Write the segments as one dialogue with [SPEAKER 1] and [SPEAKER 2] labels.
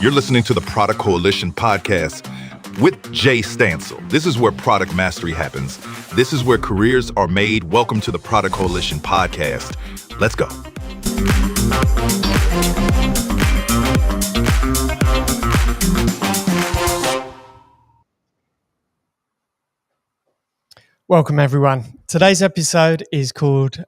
[SPEAKER 1] You're listening to the Product Coalition podcast with Jay Stansel. This is where product mastery happens. This is where careers are made. Welcome to the Product Coalition podcast. Let's go.
[SPEAKER 2] Welcome, everyone. Today's episode is called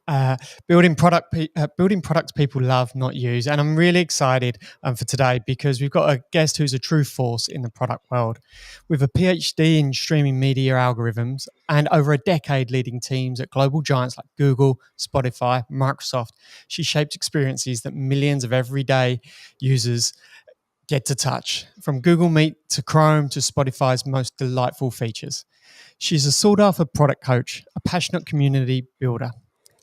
[SPEAKER 2] Building Products People Love, Not Use. And I'm really excited for today because we've got a guest who's a true force in the product world. With a PhD in streaming media algorithms and over a decade leading teams at global giants like Google, Spotify, Microsoft, she shaped experiences that millions of everyday users get to touch, from Google Meet to Chrome to Spotify's most delightful features. She's a sought-after product coach, a passionate community builder,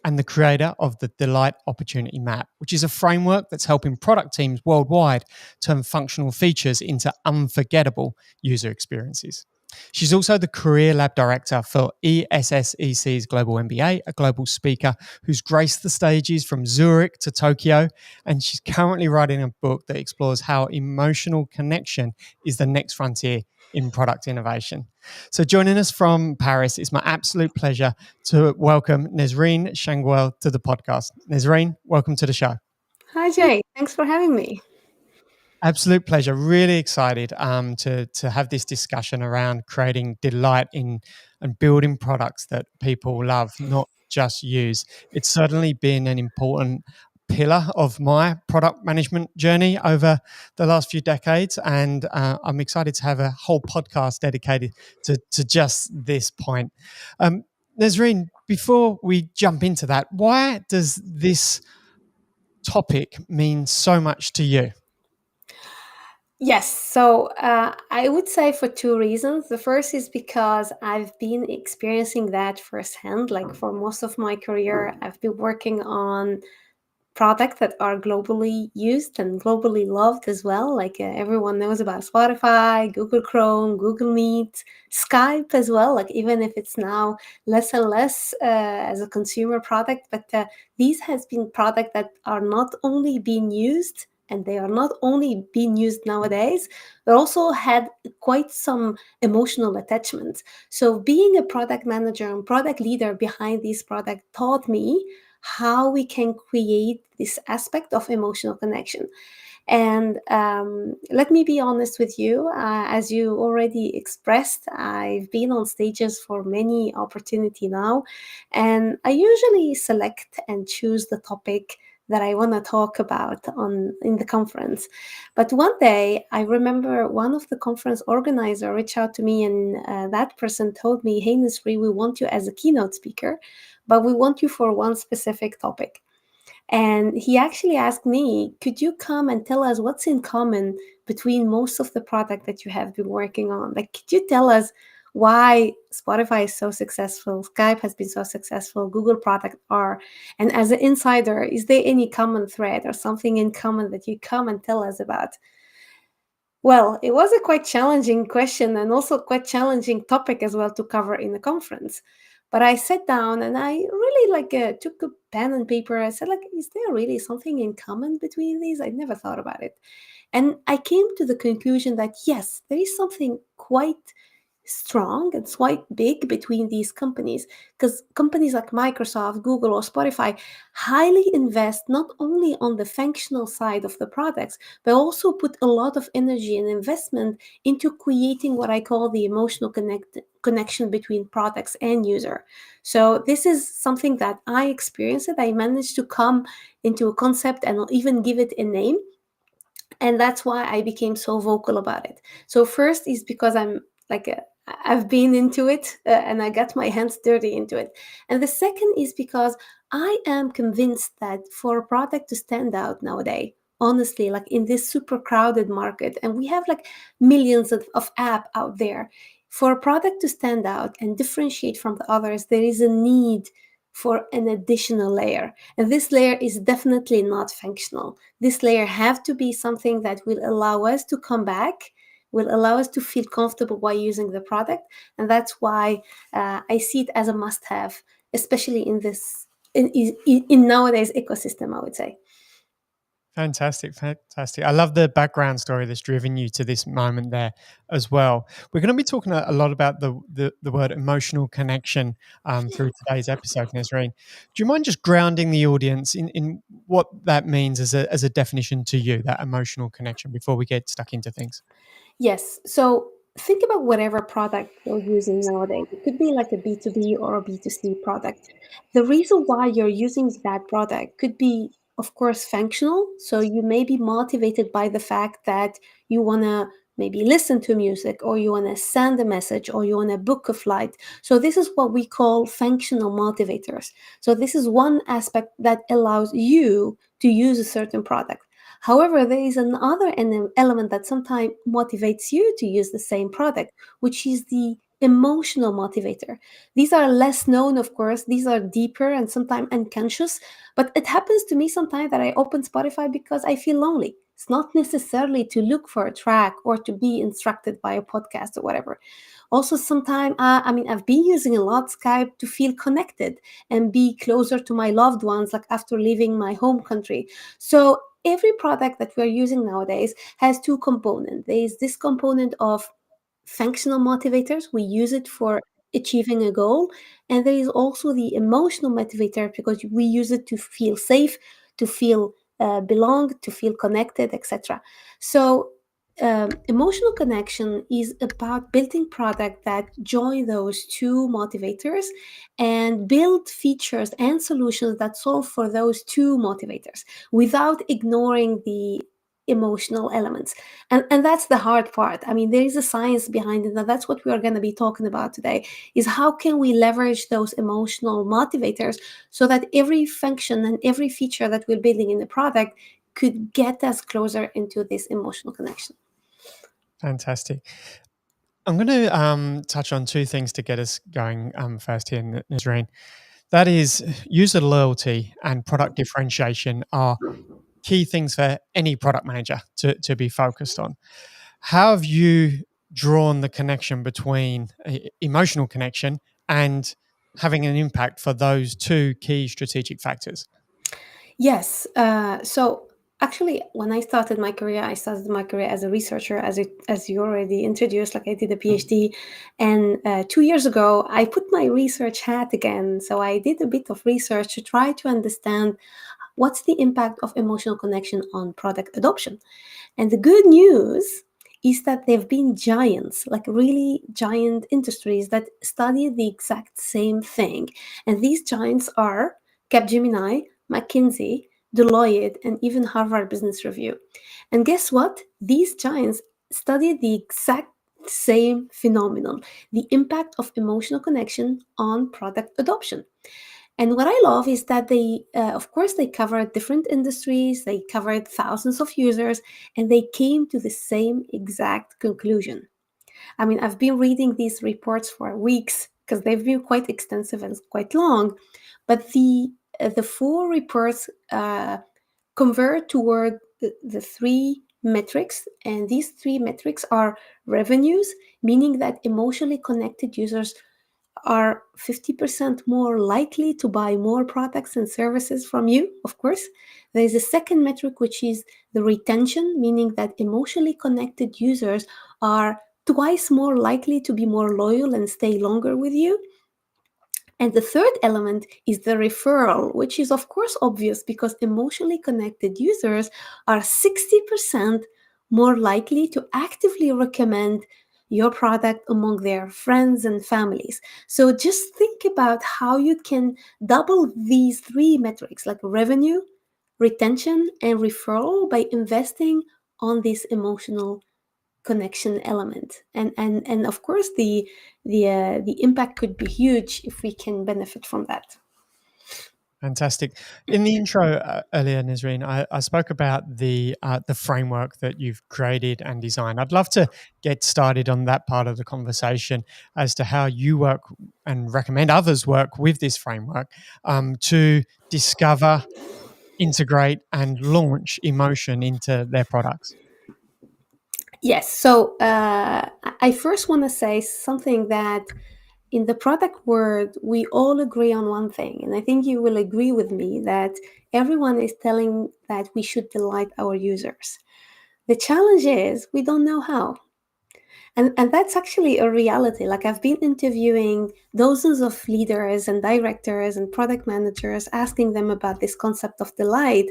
[SPEAKER 2] and the creator of the Delight Opportunity Map, which is a framework that's helping product teams worldwide turn functional features into unforgettable user experiences. She's also the Career Lab Director for ESSEC's Global MBA, a global speaker who's graced the stages from Zurich to Tokyo, and she's currently writing a book that explores how emotional connection is the next frontier in product innovation. So joining us from Paris, it's my absolute pleasure to welcome Nesrine Changuel to the podcast. Nesrine, welcome to the show.
[SPEAKER 3] Hi, Jay. Thanks for having me.
[SPEAKER 2] Absolute pleasure. Really excited to have this discussion around creating delight in and building products that people love, not just use. It's certainly been an important pillar of my product management journey over the last few decades, and I'm excited to have a whole podcast dedicated to just this point. Nesrine, before we jump into that, why does this topic mean so much to you?
[SPEAKER 3] Yes, so I would say for two reasons. The first is because I've been experiencing that firsthand. Like for most of my career, I've been working on products that are globally used and globally loved as well. Like everyone knows about Spotify, Google Chrome, Google Meet, Skype as well. Like even if it's now less and less as a consumer product, but these has been products that are not only being used, and they are not only being used nowadays, but also had quite some emotional attachment. So being a product manager and product leader behind these products taught me how we can create this aspect of emotional connection. And let me be honest with you, as you already expressed, I've been on stages for many opportunities now, and I usually select and choose the topic that I want to talk about in the conference. But one day, I remember one of the conference organizer reached out to me, and that person told me, "Hey, Nesrine, we want you as a keynote speaker, but we want you for one specific topic." And he actually asked me, "Could you come and tell us what's in common between most of the product that you have been working on? Like, could you tell us why Spotify is so successful, Skype has been so successful, Google product are. And as an insider, is there any common thread or something in common that you come and tell us about? Well, it was a quite challenging question and also quite challenging topic as well to cover in the conference. But I sat down and I really took a pen and paper. I said, like, is there really something in common between these? I never thought about it. And I came to the conclusion that yes, there is something quite strong and quite big between these companies, because companies like Microsoft, Google, or Spotify highly invest not only on the functional side of the products, but also put a lot of energy and investment into creating what I call the emotional connection between products and user. So this is something that I experienced. I managed to come into a concept and even give it a name, and that's why I became so vocal about it. So first is because I've been into it, and I got my hands dirty into it. And the second is because I am convinced that for a product to stand out nowadays, honestly, like in this super crowded market, and we have like millions of app out there, for a product to stand out and differentiate from the others, there is a need for an additional layer. And this layer is definitely not functional. This layer have to be something that will allow us to come back, will allow us to feel comfortable while using the product. And that's why I see it as a must-have, especially in this in nowadays ecosystem, I would say.
[SPEAKER 2] Fantastic, fantastic. I love the background story that's driven you to this moment there as well. We're going to be talking a lot about the word emotional connection through today's episode, Nesrine. Do you mind just grounding the audience in what that means as a definition to you, that emotional connection, before we get stuck into things?
[SPEAKER 3] Yes. So think about whatever product you're using nowadays. It could be like a B2B or a B2C product. The reason why you're using that product could be, of course, functional. So you may be motivated by the fact that you want to maybe listen to music, or you want to send a message, or you want to book a flight. So this is what we call functional motivators. So this is one aspect that allows you to use a certain product. However, there is another element that sometimes motivates you to use the same product, which is the emotional motivator. These are less known, of course. These are deeper and sometimes unconscious. But it happens to me sometimes that I open Spotify because I feel lonely. It's not necessarily to look for a track or to be instructed by a podcast or whatever. Also, sometimes, I've been using a lot Skype to feel connected and be closer to my loved ones, like after leaving my home country. So every product that we're using nowadays has two components. There is this component of functional motivators. We use it for achieving a goal. And there is also the emotional motivator, because we use it to feel safe, to feel belong, to feel connected, etc. So emotional connection is about building product that join those two motivators and build features and solutions that solve for those two motivators without ignoring the emotional elements. And that's the hard part. I mean, there is a science behind it, and that's what we are going to be talking about today, is how can we leverage those emotional motivators so that every function and every feature that we're building in the product could get us closer into this emotional connection.
[SPEAKER 2] Fantastic. I'm going to touch on two things to get us going first here, Nazreen. That is, user loyalty and product differentiation are key things for any product manager to be focused on. How have you drawn the connection between emotional connection and having an impact for those two key strategic factors?
[SPEAKER 3] Yes. So actually, when I started my career as a researcher, as you already introduced. Like, I did a PhD, and 2 years ago, I put my research hat again. So I did a bit of research to try to understand what's the impact of emotional connection on product adoption. And the good news is that there have been giants, like really giant industries, that study the exact same thing. And these giants are Capgemini, McKinsey, Deloitte, and even Harvard Business Review. And guess what? These giants studied the exact same phenomenon, the impact of emotional connection on product adoption. And what I love is that of course, they covered different industries, they covered thousands of users, and they came to the same exact conclusion. I mean, I've been reading these reports for weeks because they've been quite extensive and quite long. But the four reports convert toward the three metrics, and these three metrics are revenues, meaning that emotionally connected users are 50% more likely to buy more products and services from you, of course. There's a second metric, which is the retention, meaning that emotionally connected users are twice more likely to be more loyal and stay longer with you. And the third element is the referral, which is, of course, obvious because emotionally connected users are 60% more likely to actively recommend your product among their friends and families. So just think about how you can double these three metrics like revenue, retention, and referral by investing on this emotional connection element. And of course the impact could be huge if we can benefit from that.
[SPEAKER 2] Fantastic. In the intro earlier, Nesrine, I spoke about the framework that you've created and designed. I'd love to get started on that part of the conversation as to how you work and recommend others work with this framework to discover, integrate, and launch emotion into their products.
[SPEAKER 3] Yes, so I first want to say something that in the product world, we all agree on one thing, and I think you will agree with me that everyone is telling that we should delight our users. The challenge is we don't know how. And that's actually a reality. Like I've been interviewing dozens of leaders and directors and product managers, asking them about this concept of delight.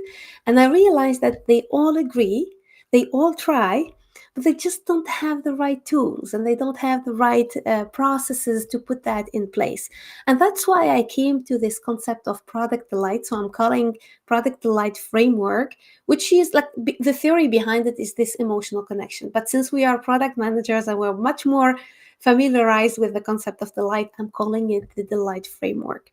[SPEAKER 3] And I realized that they all agree, they all try, but they just don't have the right tools and they don't have the right processes to put that in place. And that's why I came to this concept of product delight. So I'm calling product delight framework, which is like the theory behind it is this emotional connection. But since we are product managers and we're much more familiarized with the concept of delight, I'm calling it the delight framework.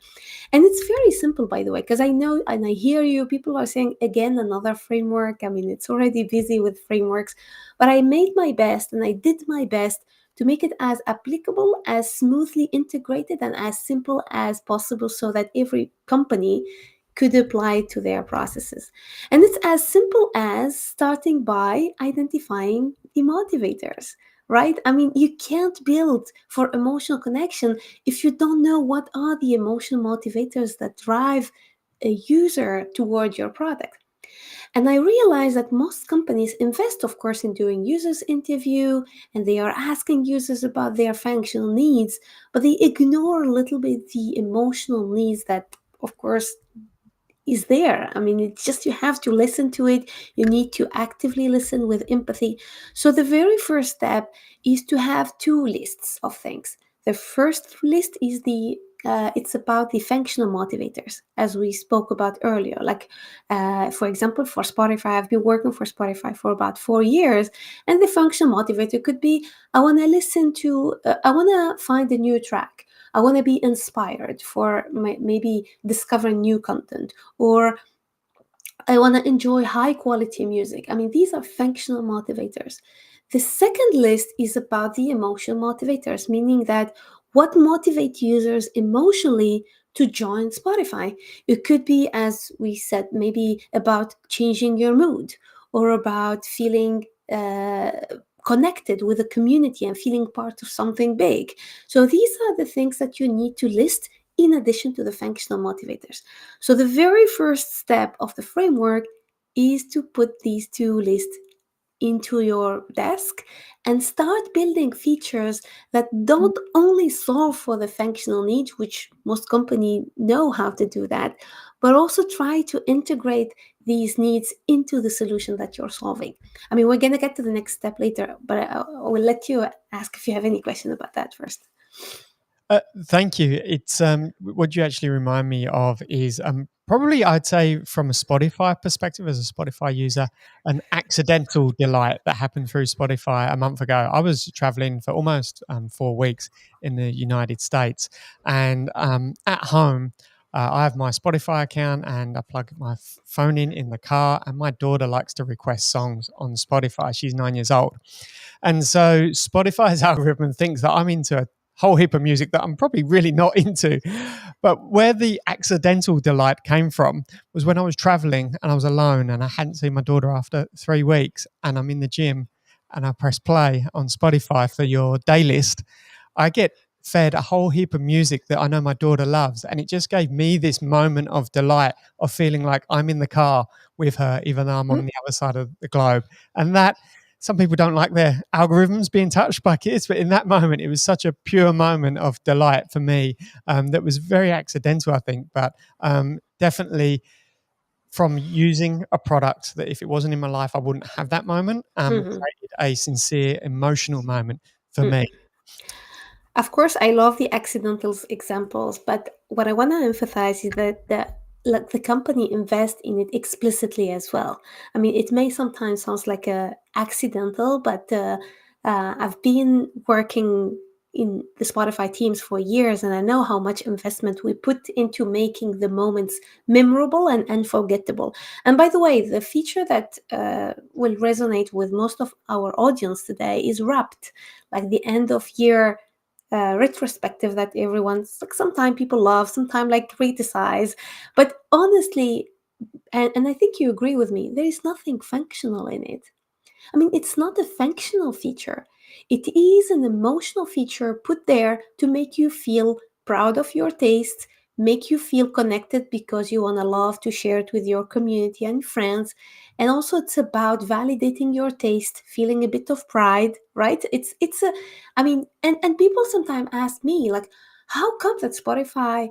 [SPEAKER 3] And it's very simple, by the way, because I know and I hear you, people are saying, again, another framework. I mean, it's already busy with frameworks, but I made my best and I did my best to make it as applicable, as smoothly integrated, and as simple as possible so that every company could apply to their processes. And it's as simple as starting by identifying the motivators, right? I mean, you can't build for emotional connection if you don't know what are the emotional motivators that drive a user toward your product. And I realized that most companies invest, of course, in doing users interview and they are asking users about their functional needs, but they ignore a little bit the emotional needs that, of course, is there. I mean, it's just you have to listen to it. You need to actively listen with empathy. So the very first step is to have two lists of things. The first list is it's about the functional motivators, as we spoke about earlier. Like, for example, for Spotify, I've been working for Spotify for about 4 years, and the functional motivator could be: I want to I want to find a new track. I want to be inspired for maybe discovering new content, or I want to enjoy high quality music. I mean, these are functional motivators. The second list is about the emotional motivators, meaning that what motivates users emotionally to join Spotify. It could be, as we said, maybe about changing your mood or about feeling connected with a community and feeling part of something big. So these are the things that you need to list in addition to the functional motivators. So the very first step of the framework is to put these two lists into your desk and start building features that don't only solve for the functional needs, which most companies know how to do that, but also try to integrate these needs into the solution that you're solving. I mean, we're going to get to the next step later, but I will let you ask if you have any question about that first.
[SPEAKER 2] Thank you. It's what you actually remind me of is probably, I'd say, from a Spotify perspective, as a Spotify user, an accidental delight that happened through Spotify a month ago. I was traveling for almost 4 weeks in the United States, and at home, I have my Spotify account and I plug my phone in the car, and my daughter likes to request songs on Spotify. She's 9 years old. And so Spotify's algorithm thinks that I'm into a whole heap of music that I'm probably really not into. But where the accidental delight came from was when I was traveling and I was alone and I hadn't seen my daughter after 3 weeks, and I'm in the gym and I press play on Spotify for your day list. I get fed a whole heap of music that I know my daughter loves. And it just gave me this moment of delight of feeling like I'm in the car with her, even though I'm on the other side of the globe. And that, some people don't like their algorithms being touched by kids, but in that moment, it was such a pure moment of delight for me, that was very accidental, I think, but definitely from using a product that if it wasn't in my life, I wouldn't have that moment,
[SPEAKER 3] Mhm.
[SPEAKER 2] created a sincere emotional moment for
[SPEAKER 3] Mm.
[SPEAKER 2] me.
[SPEAKER 3] Of course, I love the accidentals examples, but what I want to emphasize is that the company invest in it explicitly as well. I mean, it may sometimes sounds like a accidental, but I've been working in the Spotify teams for years, and I know how much investment we put into making the moments memorable and unforgettable. And by the way, the feature that will resonate with most of our audience today is Wrapped, like the end of year retrospective that everyone's like, sometimes people love, sometimes like criticize, but honestly, and I think you agree with me, there is nothing functional in it. I mean, it's not a functional feature. It is an emotional feature put there to make you feel proud of your taste, make you feel connected because you want to love to share it with your community and friends. And also it's about validating your taste, feeling a bit of pride, right? It's a I mean, and people sometimes ask me like, how come that Spotify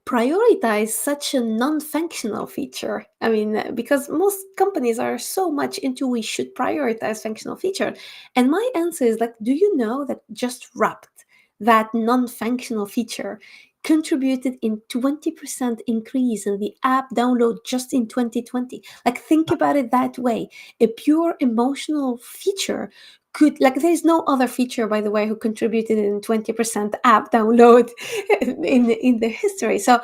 [SPEAKER 3] prioritize such a non-functional feature? I mean, because most companies are so much into we should prioritize functional feature. And my answer is like, do you know that just Wrapped, that non-functional feature, contributed in 20% increase in the app download just in 2020? Like, think about it that way. A pure emotional feature could, like, there's no other feature, by the way, who contributed in 20% app download in the history. So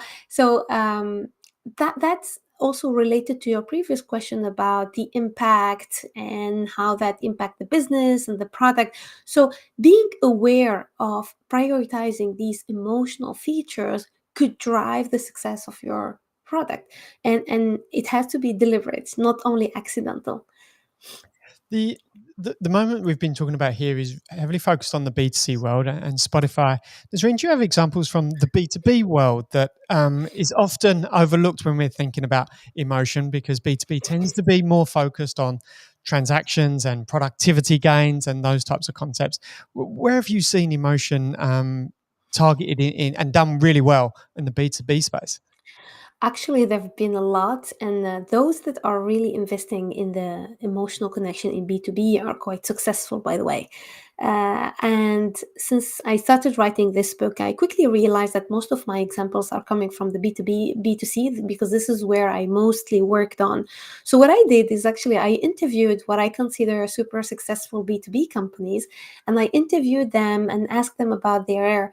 [SPEAKER 3] that's also related to your previous question about the impact and how that impact the business and the product. So being aware of prioritizing these emotional features could drive the success of your product, and it has to be deliberate, not only accidental.
[SPEAKER 2] The, the moment we've been talking about here is heavily focused on the B2C world and Spotify. Nesrine, do you have examples from the B2B world that is often overlooked when we're thinking about emotion? Because B2B tends to be more focused on transactions and productivity gains and those types of concepts. Where have you seen emotion targeted in and done really well in the B2B space?
[SPEAKER 3] Actually, there have been a lot, and those that are really investing in the emotional connection in B2B are quite successful, by the way. And since I started writing this book, I quickly realized that most of my examples are coming from the B2B, B2C, because this is where I mostly worked on. So, what I did is actually I interviewed what I consider super successful B2B companies, and I interviewed them and asked them about their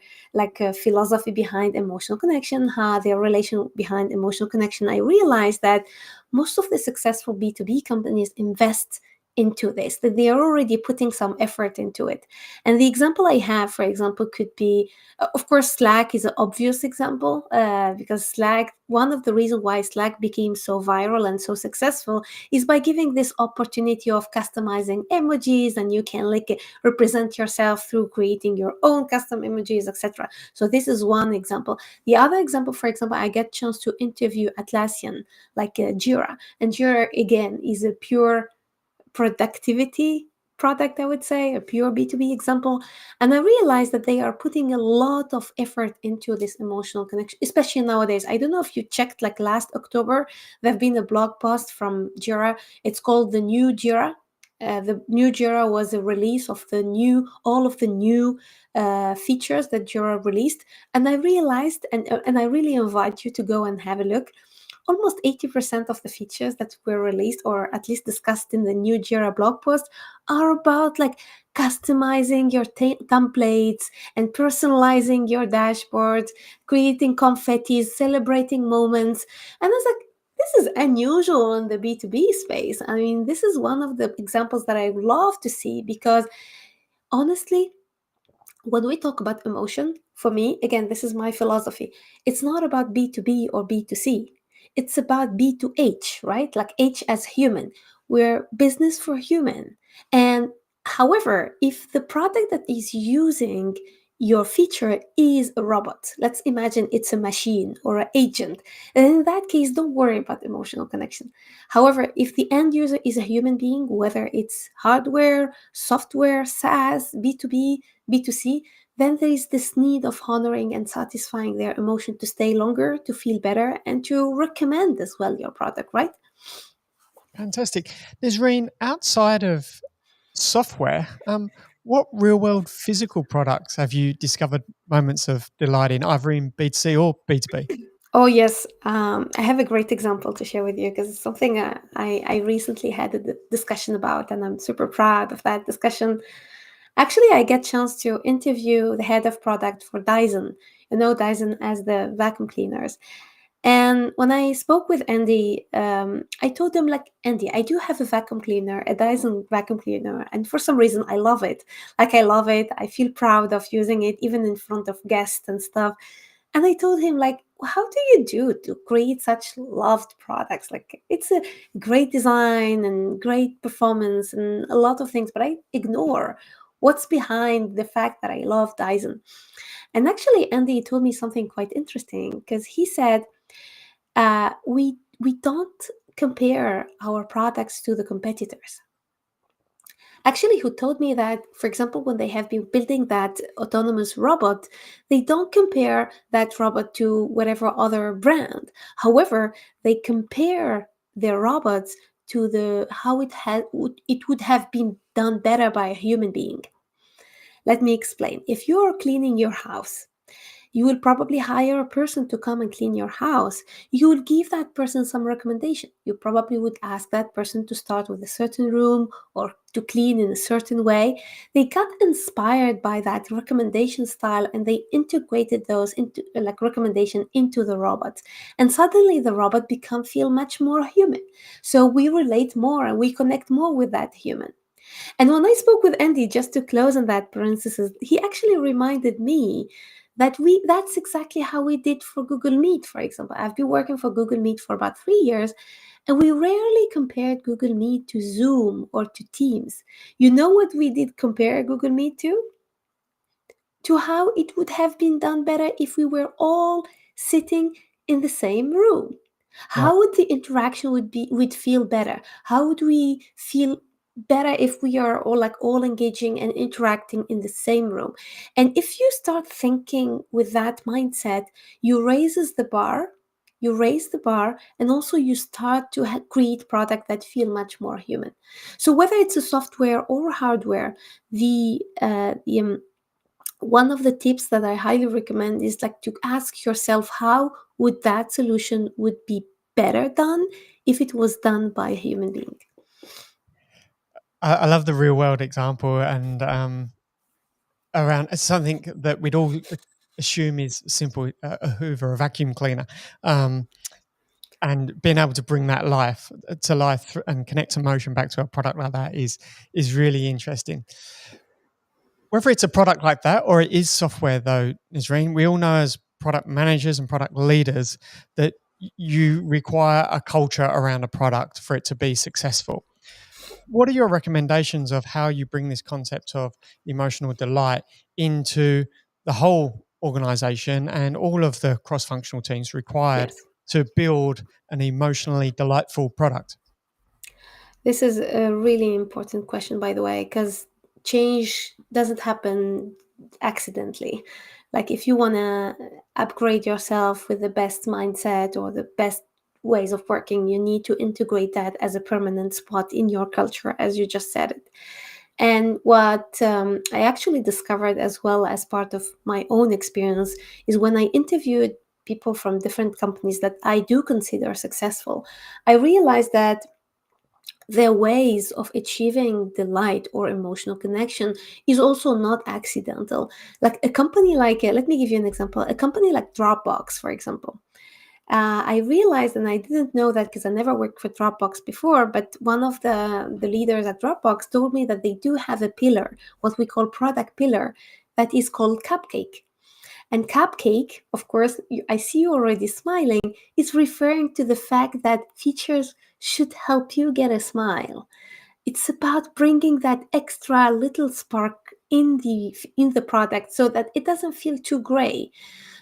[SPEAKER 3] philosophy behind emotional connection, how their relation behind emotional connection. I realized that most of the successful B2B companies invest into this, that they are already putting some effort into it. And the example I have, for example, could be, of course, Slack is an obvious example, because Slack, one of the reasons why Slack became so viral and so successful is by giving this opportunity of customizing emojis, and you can represent yourself through creating your own custom emojis, etc. So this is one example. The other example, for example, I get chance to interview Atlassian, like Jira, and Jira again is a pure productivity product, I would say, a pure B2B example. And I realized that they are putting a lot of effort into this emotional connection, especially nowadays. I don't know if you checked, like last October, there have been a blog post from Jira. It's called the new Jira. The new Jira was a release of all of the new features that Jira released. And I realized, and I really invite you to go and have a look. almost 80% of the features that were released or at least discussed in the new Jira blog post are about like customizing your templates and personalizing your dashboards, creating confettis, celebrating moments. And I was like, this is unusual in the B2B space. I mean, this is one of the examples that I love to see because honestly, when we talk about emotion, for me, again, this is my philosophy. It's not about B2B or B2C. It's about B2H, right? Like H as human. We're business for human. And however, if the product that is using your feature is a robot, let's imagine it's a machine or an agent, and in that case, don't worry about emotional connection. However, if the end user is a human being, whether it's hardware, software, SaaS, B2B, B2C, then there is this need of honoring and satisfying their emotion to stay longer, to feel better, and to recommend as well your product, right?
[SPEAKER 2] Fantastic. Nesrine, outside of software, what real world physical products have you discovered moments of delight in, either in B2C or B2B?
[SPEAKER 3] Oh, yes. I have a great example to share with you because it's something I recently had a discussion about, and I'm super proud of that discussion. Actually, I get chance to interview the head of product for Dyson, Dyson as the vacuum cleaners. And when I spoke with Andy, I told him, like, Andy, I do have a vacuum cleaner, a Dyson vacuum cleaner, and for some reason I love it. Like, I love it. I feel proud of using it, even in front of guests and stuff. And I told him, like, how do you do to create such loved products? Like, it's a great design and great performance and a lot of things, but I ignore what's behind the fact that I love Dyson. And actually, Andy told me something quite interesting because he said, we don't compare our products to the competitors. Actually, who told me that, for example, when they have been building that autonomous robot, they don't compare that robot to whatever other brand. However, they compare their robots to the how it would have been done better by a human being. Let me explain. If you are cleaning your house, you will probably hire a person to come and clean your house. You will give that person some recommendation. You probably would ask that person to start with a certain room or to clean in a certain way. They got inspired by that recommendation style and they integrated those into like recommendation into the robot. And suddenly the robot become feel much more human. So we relate more and we connect more with that human. And when I spoke with Andy, just to close on that parenthesis, he actually reminded me that that's exactly how we did for Google Meet, for example. I've been working for Google Meet for about 3 years, and we rarely compared Google Meet to Zoom or to Teams. You know what we did compare Google Meet to? To how it would have been done better if we were all sitting in the same room.
[SPEAKER 2] Right.
[SPEAKER 3] How would the interaction would feel better? How would we feel better if we are all engaging and interacting in the same room? And if you start thinking with that mindset, you raise the bar, and also you start to create product that feel much more human. So whether it's a software or hardware, the one of the tips that I highly recommend is like to ask yourself, how would that solution would be better done if it was done by a human being?
[SPEAKER 2] I love the real world example, and around something that we'd all assume is simple, a Hoover, a vacuum cleaner. And being able to bring that to life and connect emotion back to a product like that is really interesting. Whether it's a product like that or it is software, though, Nisreen, we all know as product managers and product leaders that you require a culture around a product for it to be successful. What are your recommendations of how you bring this concept of emotional delight into the whole organization and all of the cross-functional teams required
[SPEAKER 3] Yes.
[SPEAKER 2] to build an emotionally delightful product?
[SPEAKER 3] This is a really important question, by the way, because change doesn't happen accidentally. Like, if you want to upgrade yourself with the best mindset or the best ways of working, you need to integrate that as a permanent spot in your culture, as you just said it. And what I actually discovered as well as part of my own experience is when I interviewed people from different companies that I do consider successful, I realized that their ways of achieving delight or emotional connection is also not accidental. Like a company like, let me give you an example, a company like Dropbox, for example. I realized, and I didn't know that because I never worked for Dropbox before, but one of the leaders at Dropbox told me that they do have a pillar, what we call product pillar, that is called Cupcake. And Cupcake, of course, I see you already smiling, is referring to the fact that features should help you get a smile. It's about bringing that extra little spark in the product so that it doesn't feel too gray.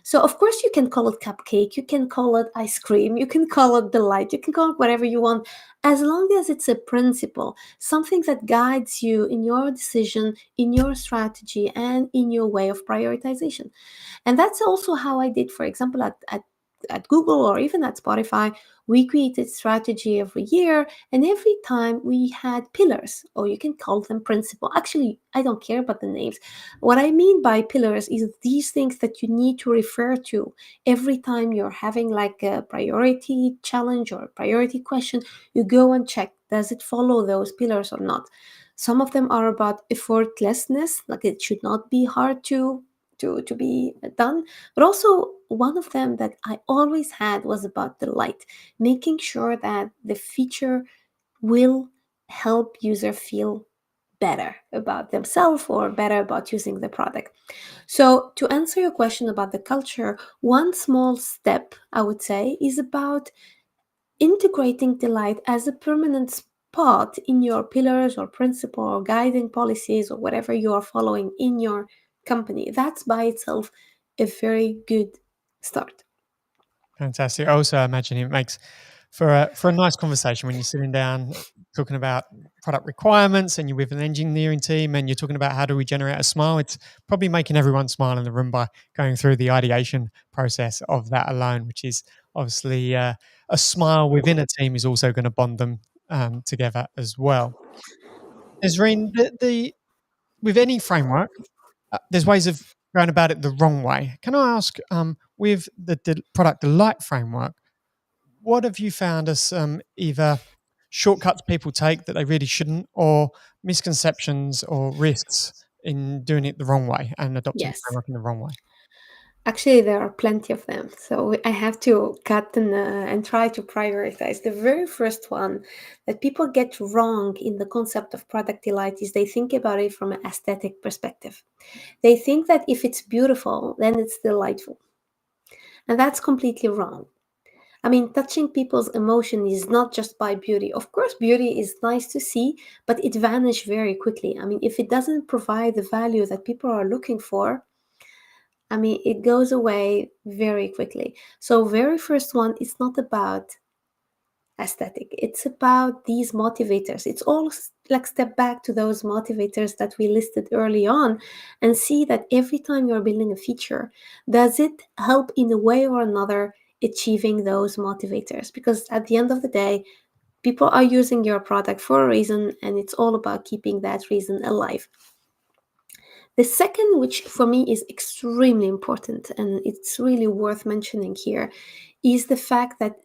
[SPEAKER 3] So of course you can call it cupcake, you can call it ice cream, you can call it delight, you can call it whatever you want, as long as it's a principle, something that guides you in your decision, in your strategy, and in your way of prioritization. And that's also how I did, for example, at Google or even at Spotify. We created strategy every year, and every time we had pillars, or you can call them principle. Actually, I don't care about the names. What I mean by pillars is these things that you need to refer to every time you're having like a priority challenge or a priority question. You go and check, does it follow those pillars or not? Some of them are about effortlessness, like it should not be hard to be done. But also one of them that I always had was about delight, making sure that the feature will help user feel better about themselves or better about using the product. So to answer your question about the culture, one small step I would say is about integrating delight as a permanent spot in your pillars or principle or guiding policies or whatever you are following in your company. That's by itself a very good start.
[SPEAKER 2] Fantastic. I also imagine it makes for a nice conversation when you're sitting down talking about product requirements and you're with an engineering team and you're talking about how do we generate a smile. It's probably making everyone smile in the room by going through the ideation process of that alone, which is obviously a smile within a team is also going to bond them together as well. Nazreen, the with any framework, there's ways of going about it the wrong way. Can I ask, with the product delight framework, what have you found as either shortcuts people take that they really shouldn't, or misconceptions or risks in doing it the wrong way and adopting the
[SPEAKER 3] Yes.
[SPEAKER 2] framework in the wrong way?
[SPEAKER 3] Actually, there are plenty of them. So I have to cut and try to prioritize. The very first one that people get wrong in the concept of product delight is they think about it from an aesthetic perspective. They think that if it's beautiful, then it's delightful. And that's completely wrong. I mean, touching people's emotion is not just by beauty. Of course, beauty is nice to see, but it vanishes very quickly. I mean, if it doesn't provide the value that people are looking for, I mean, it goes away very quickly. So, very first one, it's not about aesthetic. It's about these motivators. It's all like step back to those motivators that we listed early on and see that every time you're building a feature, does it help in a way or another achieving those motivators? Because at the end of the day, people are using your product for a reason, and it's all about keeping that reason alive. The second, which for me is extremely important and it's really worth mentioning here, is the fact that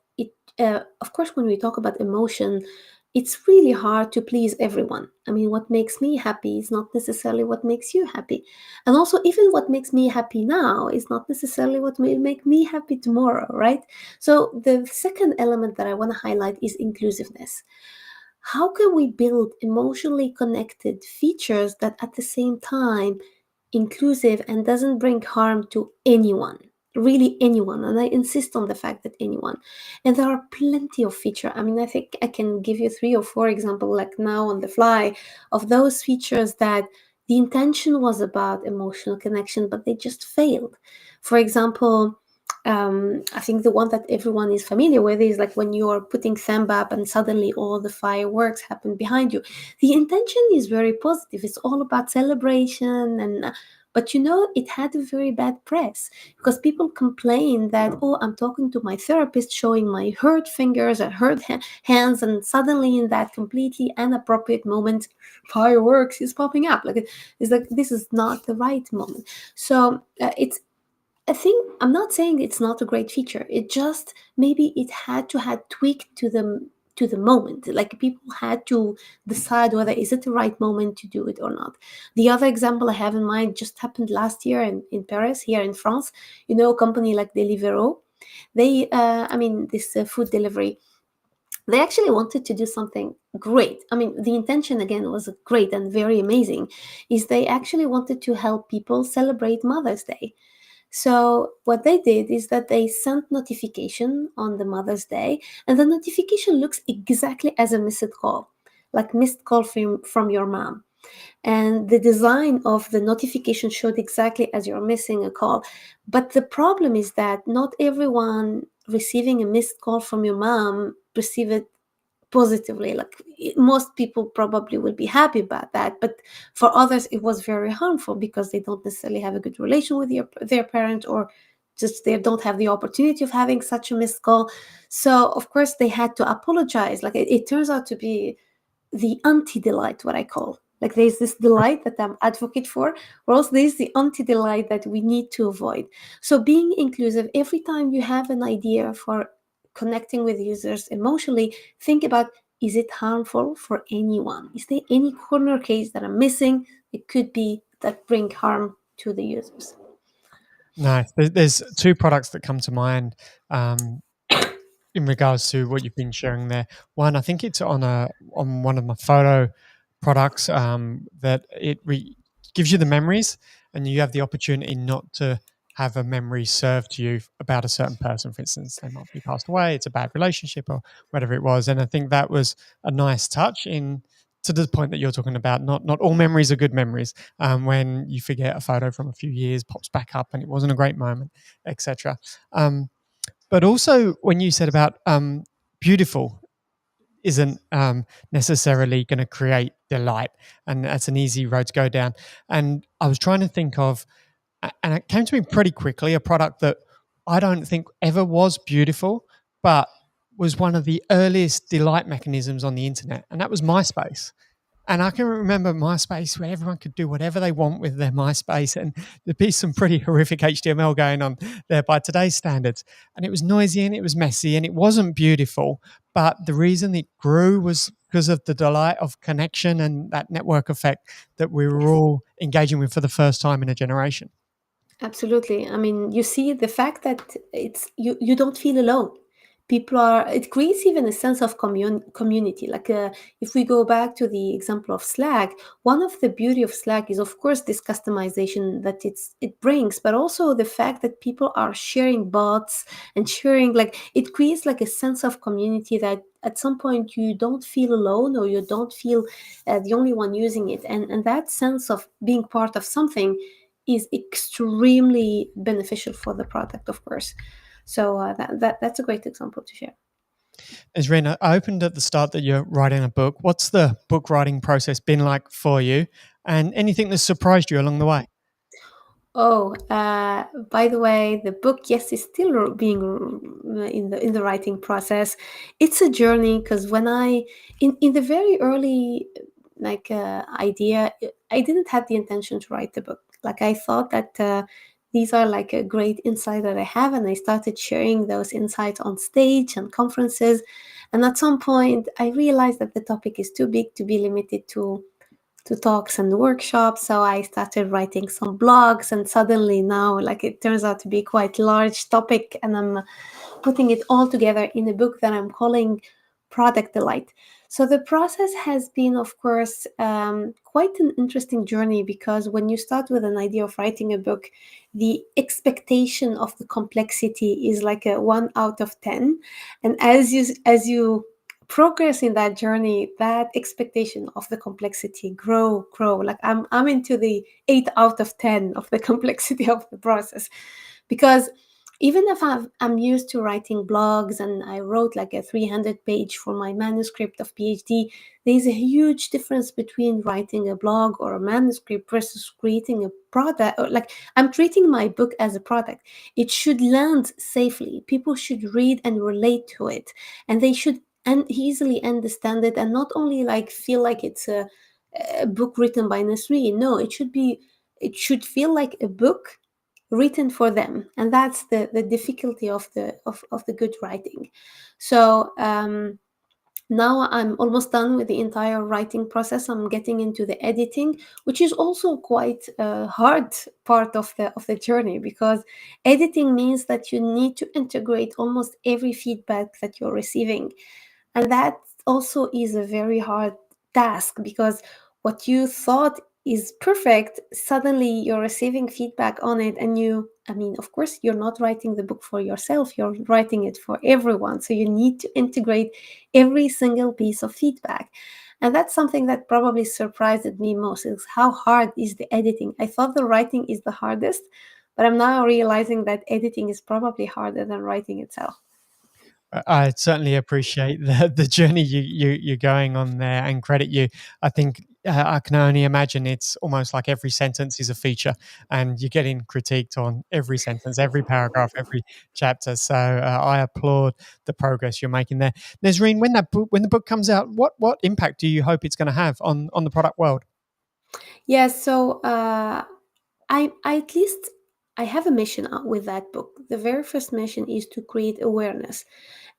[SPEAKER 3] of course, when we talk about emotion, it's really hard to please everyone. I mean, what makes me happy is not necessarily what makes you happy. And also, even what makes me happy now is not necessarily what will make me happy tomorrow, right? So, the second element that I want to highlight is inclusiveness. How can we build emotionally connected features that at the same time inclusive and doesn't bring harm to anyone, really anyone? And I insist on the fact that anyone. And there are plenty of features. I mean, I think I can give you 3 or 4 examples like now on the fly of those features that the intention was about emotional connection but they just failed. For example, I think the one that everyone is familiar with is like when you're putting thumb up and suddenly all the fireworks happen behind you. The intention is very positive. It's all about celebration and but it had a very bad press because people complain that, oh, I'm talking to my therapist showing my hurt fingers and hurt hands, and suddenly in that completely inappropriate moment, fireworks is popping up. Like it's like this is not the right moment. So it's I think I'm not saying it's not a great feature. It just maybe it had to had tweaked to the moment. Like people had to decide whether is it the right moment to do it or not. The other example I have in mind just happened last year in Paris, here in France. You know, a company like Deliveroo. They, I mean, this food delivery. They actually wanted to do something great. I mean, the intention again was great and very amazing. Is they actually wanted to help people celebrate Mother's Day. So what they did is that they sent notification on the Mother's Day, and the notification looks exactly as a missed call, like missed call from your mom. And the design of the notification showed exactly as you're missing a call. But the problem is that not everyone receiving a missed call from your mom receive it positively. Like most people probably will be happy about that, but for others it was very harmful because they don't necessarily have a good relation with their parent, or just they don't have the opportunity of having such a missed call. So of course they had to apologize. Like it turns out to be the anti-delight, what I call. Like there's this delight that I'm advocate for, or else there's the anti-delight that we need to avoid. So being inclusive, every time you have an idea for connecting with users emotionally, think about, is it harmful for anyone? Is there any corner case that I'm missing? It could be that bring harm to the users.
[SPEAKER 2] Nice. There's two products that come to mind um, in regards to what you've been sharing there. One, I think it's on one of my photo products that gives you the memories, and you have the opportunity not to have a memory served to you about a certain person. For instance, they might be passed away, it's a bad relationship, or whatever it was. And I think that was a nice touch in to the point that you're talking about. Not all memories are good memories. When you forget a photo from a few years, pops back up, and it wasn't a great moment, etc. But also, when you said about beautiful isn't necessarily going to create delight, and that's an easy road to go down. And I was trying to think of, and it came to me pretty quickly, a product that I don't think ever was beautiful, but was one of the earliest delight mechanisms on the internet, and that was MySpace. And I can remember MySpace where everyone could do whatever they want with their MySpace, and there'd be some pretty horrific HTML going on there by today's standards. And it was noisy and it was messy and it wasn't beautiful. But the reason it grew was because of the delight of connection and that network effect that we were
[SPEAKER 3] Yes.
[SPEAKER 2] all engaging with for the first time in a generation.
[SPEAKER 3] Absolutely. I mean, you see the fact that you don't feel alone. People are, it creates even a sense of community. Like if we go back to the example of Slack, one of the beauty of Slack is of course this customization that it brings, but also the fact that people are sharing bots and sharing, like it creates like a sense of community that at some point you don't feel alone, or you don't feel the only one using it. And that sense of being part of something is extremely beneficial for the product, of course. So that's a great example to share.
[SPEAKER 2] Nesrine, I opened at the start that you're writing a book. What's the book writing process been like for you? And anything that surprised you along the way?
[SPEAKER 3] Oh, by the way, the book, yes, is still being in the writing process. It's a journey because when in the very early idea, I didn't have the intention to write the book. Like I thought that these are like a great insight that I have, and I started sharing those insights on stage and conferences. And at some point, I realized that the topic is too big to be limited to talks and workshops. So I started writing some blogs, and suddenly now, like it turns out to be quite large topic, and I'm putting it all together in a book that I'm calling Product Delight. So the process has been, of course, quite an interesting journey, because when you start with an idea of writing a book, the expectation of the complexity is like a 1 out of 10, and as you progress in that journey, that expectation of the complexity grow. Like I'm into the 8 out of 10 of the complexity of the process, because even if I'm used to writing blogs, and I wrote like a 300 page for my manuscript of PhD, there's a huge difference between writing a blog or a manuscript versus creating a product. Or like I'm treating my book as a product. It should land safely. People should read and relate to it, and they should and easily understand it, and not only like feel like it's a book written by Nesrine. No, it should feel like a book written for them, and that's the difficulty of the good writing. So now I'm almost done with the entire writing process. I'm getting into the editing, which is also quite a hard part of the journey, because editing means that you need to integrate almost every feedback that you're receiving. And that also is a very hard task, because what you thought is perfect, suddenly you're receiving feedback on it, and of course, you're not writing the book for yourself, you're writing it for everyone. So you need to integrate every single piece of feedback. And that's something that probably surprised me most, is how hard is the editing. I thought the writing is the hardest, but I'm now realizing that editing is probably harder than writing itself.
[SPEAKER 2] I certainly appreciate the journey you're going on there, and credit you. I think I can only imagine it's almost like every sentence is a feature, and you're getting critiqued on every sentence, every paragraph, every chapter. So I applaud the progress you're making there, Nesrine. When the book comes out, what impact do you hope it's going to have on the product world?
[SPEAKER 3] Yes, so I at least I have a mission out with that book. The very first mission is to create awareness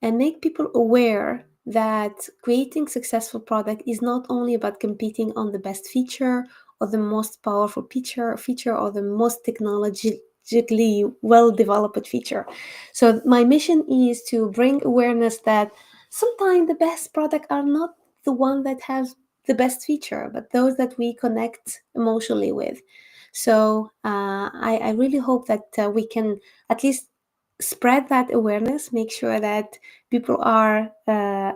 [SPEAKER 3] and make people aware that creating successful product is not only about competing on the best feature or the most powerful feature or the most technologically well developed feature. So my mission is to bring awareness that sometimes the best product are not the one that has the best feature, but those that we connect emotionally with. So I really hope that we can at least spread that awareness, make sure that people are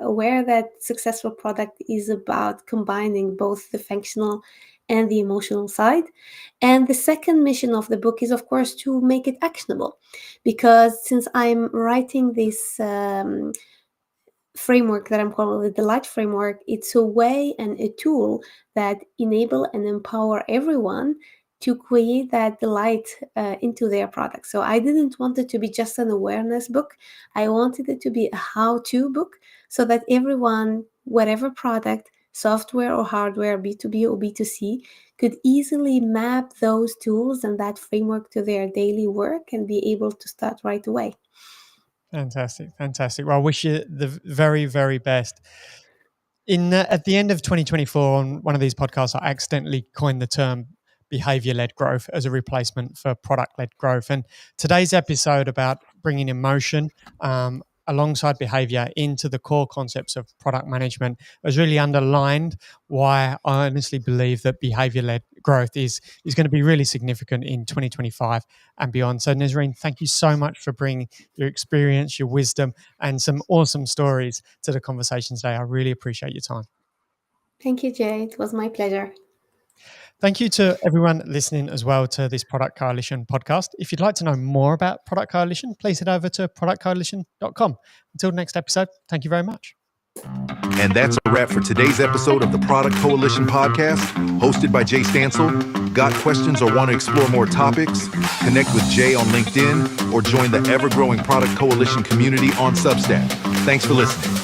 [SPEAKER 3] aware that successful product is about combining both the functional and the emotional side. And the second mission of the book is, of course, to make it actionable, because since I'm writing this framework that I'm calling the Delight Framework, it's a way and a tool that enable and empower everyone to create that delight into their product. So I didn't want it to be just an awareness book. I wanted it to be a how-to book, so that everyone, whatever product, software or hardware, B2B or B2C, could easily map those tools and that framework to their daily work and be able to start right away.
[SPEAKER 2] Fantastic. Well, I wish you the very, very best. At the end of 2024, on one of these podcasts, I accidentally coined the term behavior-led growth as a replacement for product-led growth. And today's episode about bringing emotion alongside behavior into the core concepts of product management has really underlined why I honestly believe that behavior-led growth is going to be really significant in 2025 and beyond. So Nesrine, thank you so much for bringing your experience, your wisdom, and some awesome stories to the conversation today. I really appreciate your time.
[SPEAKER 3] Thank you, Jay. It was my pleasure.
[SPEAKER 2] Thank you to everyone listening as well to this Product Coalition podcast. If you'd like to know more about Product Coalition, please head over to productcoalition.com. Until next episode, thank you very much.
[SPEAKER 1] And that's a wrap for today's episode of the Product Coalition podcast, hosted by Jay Stansel. Got questions or want to explore more topics? Connect with Jay on LinkedIn or join the ever-growing Product Coalition community on Substack. Thanks for listening.